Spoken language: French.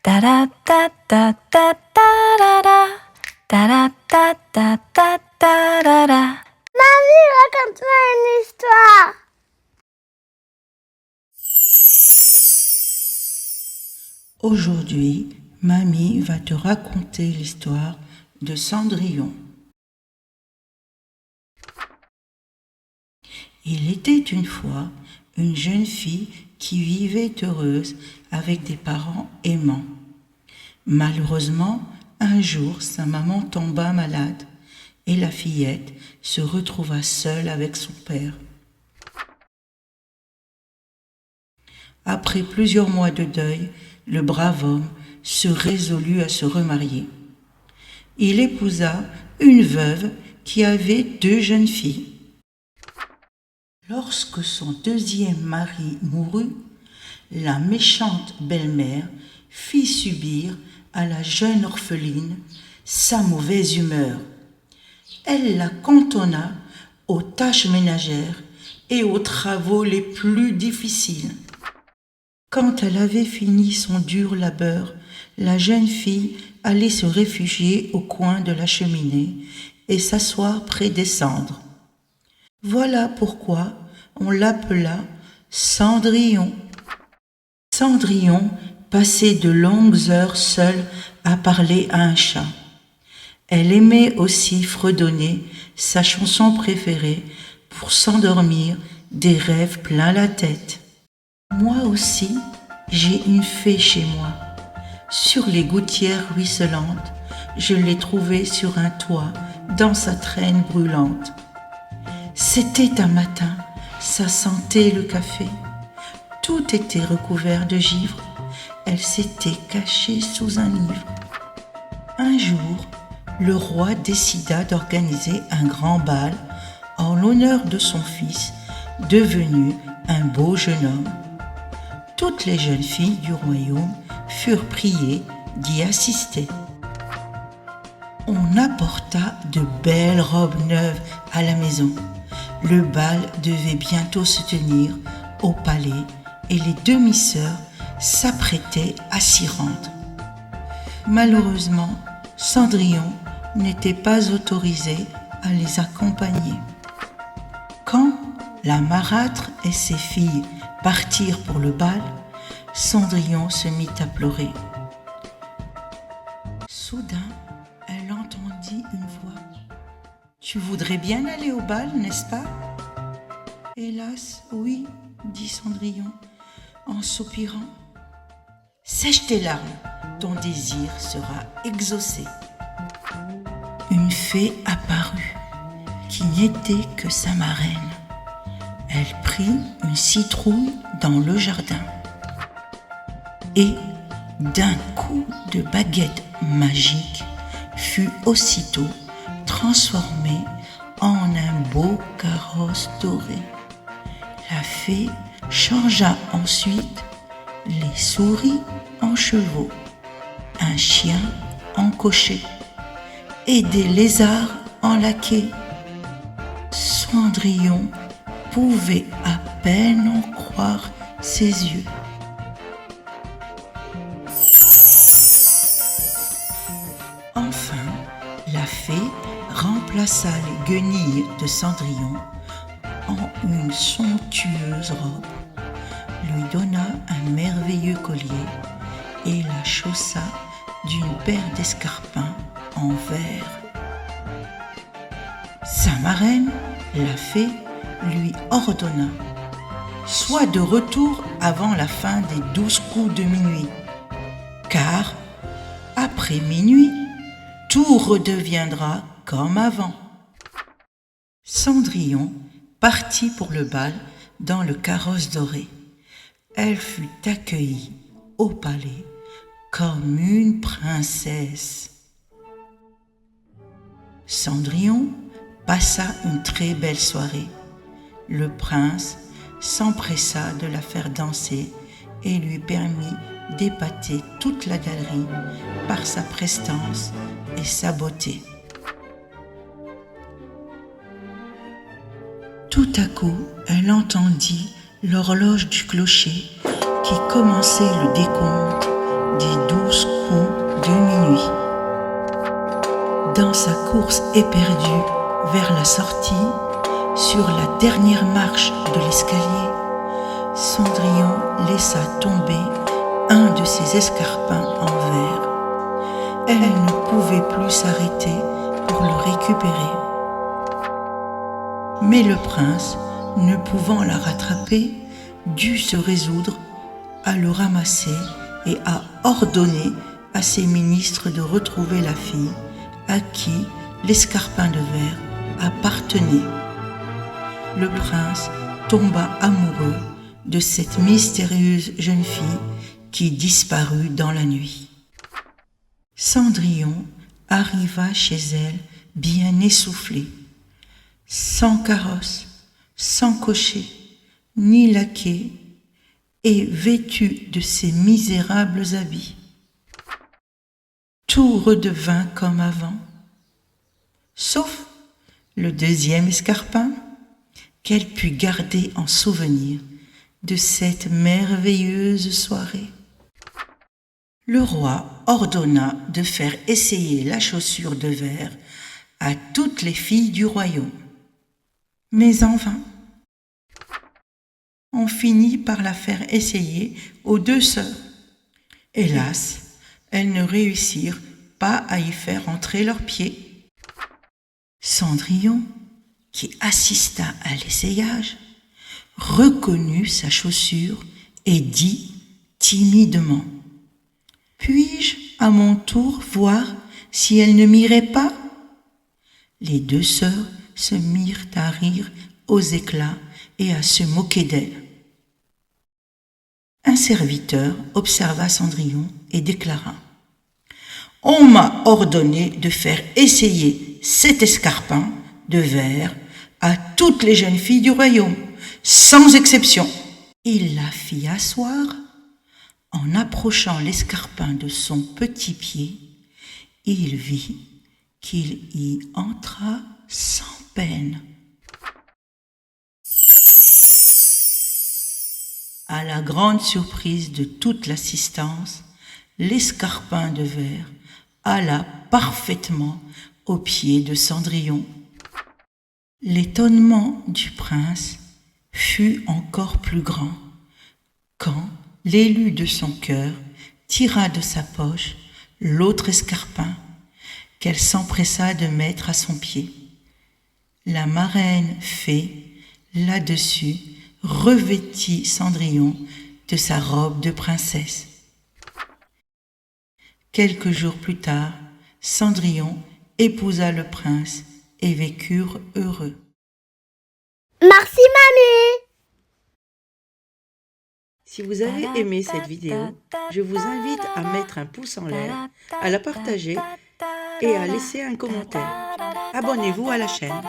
Ta-ra-ta-ta-ta-ta-ra-ra. Ta-ra-ta-ta-ta-ta-ra-ra. Mamie, raconte-moi une histoire. Aujourd'hui, Mamie va te raconter l'histoire de Cendrillon. Il était une fois une jeune fille qui vivait heureuse avec des parents aimants. Malheureusement, un jour, sa maman tomba malade et la fillette se retrouva seule avec son père. Après plusieurs mois de deuil, le brave homme se résolut à se remarier. Il épousa une veuve qui avait 2 jeunes filles. Lorsque son deuxième mari mourut, la méchante belle-mère fit subir à la jeune orpheline sa mauvaise humeur. Elle la cantonna aux tâches ménagères et aux travaux les plus difficiles. Quand elle avait fini son dur labeur, la jeune fille allait se réfugier au coin de la cheminée et s'asseoir près des cendres. Voilà pourquoi on l'appela Cendrillon. Cendrillon passait de longues heures seule à parler à un chat. Elle aimait aussi fredonner sa chanson préférée pour s'endormir des rêves plein la tête. Moi aussi, j'ai une fée chez moi. Sur les gouttières ruisselantes, je l'ai trouvée sur un toit, dans sa traîne brûlante. C'était un matin, ça sentait le café. Tout était recouvert de givre. Elle s'était cachée sous un livre. Un jour, le roi décida d'organiser un grand bal en l'honneur de son fils, devenu un beau jeune homme. Toutes les jeunes filles du royaume furent priées d'y assister. On apporta de belles robes neuves à la maison. Le bal devait bientôt se tenir au palais et les demi-sœurs s'apprêtaient à s'y rendre. Malheureusement, Cendrillon n'était pas autorisée à les accompagner. Quand la marâtre et ses filles partirent pour le bal, Cendrillon se mit à pleurer. Soudain, elle entendit une voix. « Tu voudrais bien aller au bal, n'est-ce pas ?»« Hélas, oui, » dit Cendrillon en soupirant. « Sèche tes larmes, ton désir sera exaucé. » Une fée apparut, qui n'était que sa marraine. Elle prit une citrouille dans le jardin et, d'un coup de baguette magique, fut aussitôt transformée en un beau carrosse doré. La fée changea ensuite les souris en chevaux, un chien en cocher et des lézards en laquais. Cendrillon pouvait à peine en croire ses yeux. Enfin, la fée remplaça les guenilles de Cendrillon en une somptueuse robe, lui donna un merveilleux collier et la chaussa d'une paire d'escarpins en verre. Sa marraine, la fée, lui ordonna « Sois de retour avant la fin des 12 coups de minuit, car, après minuit, tout redeviendra comme avant. » Cendrillon partit pour le bal dans le carrosse doré. Elle fut accueillie au palais comme une princesse. Cendrillon passa une très belle soirée. Le prince s'empressa de la faire danser et lui permit d'épater toute la galerie par sa prestance et sa beauté. Tout à coup, elle entendit l'horloge du clocher qui commençait le décompte des 12 sa course éperdue vers la sortie, sur la dernière marche de l'escalier, Cendrillon laissa tomber un de ses escarpins en verre. Elle ne pouvait plus s'arrêter pour le récupérer. Mais le prince, ne pouvant la rattraper, dut se résoudre à le ramasser et à ordonner à ses ministres de retrouver la fille à qui l'escarpin de verre appartenait. Le prince tomba amoureux de cette mystérieuse jeune fille qui disparut dans la nuit. Cendrillon arriva chez elle bien essoufflé, sans carrosse, sans cocher, ni laquais, et vêtue de ses misérables habits. Tout redevint comme avant, sauf le deuxième escarpin qu'elle put garder en souvenir de cette merveilleuse soirée. Le roi ordonna de faire essayer la chaussure de verre à toutes les filles du royaume. Mais en vain. On finit par la faire essayer aux deux sœurs. Hélas, elles ne réussirent pas à y faire entrer leurs pieds. Cendrillon, qui assista à l'essayage, reconnut sa chaussure et dit timidement : « Puis-je à mon tour voir si elle ne m'irait pas ?» Les deux sœurs se mirent à rire aux éclats et à se moquer d'elle. Un serviteur observa Cendrillon et déclara : « On m'a ordonné de faire essayer cet escarpin de verre à toutes les jeunes filles du royaume, sans exception. » Il la fit asseoir. En approchant l'escarpin de son petit pied, il vit qu'il y entra sans peine. À la grande surprise de toute l'assistance, l'escarpin de verre alla parfaitement aux pieds de Cendrillon. L'étonnement du prince fut encore plus grand quand l'élu de son cœur tira de sa poche l'autre escarpin qu'elle s'empressa de mettre à son pied. La marraine fée, là-dessus, revêtit Cendrillon de sa robe de princesse. Quelques jours plus tard, Cendrillon épousa le prince et vécurent heureux. Merci, mamie. Si vous avez aimé cette vidéo, je vous invite à mettre un pouce en l'air, à la partager et à laisser un commentaire. Abonnez-vous à la chaîne.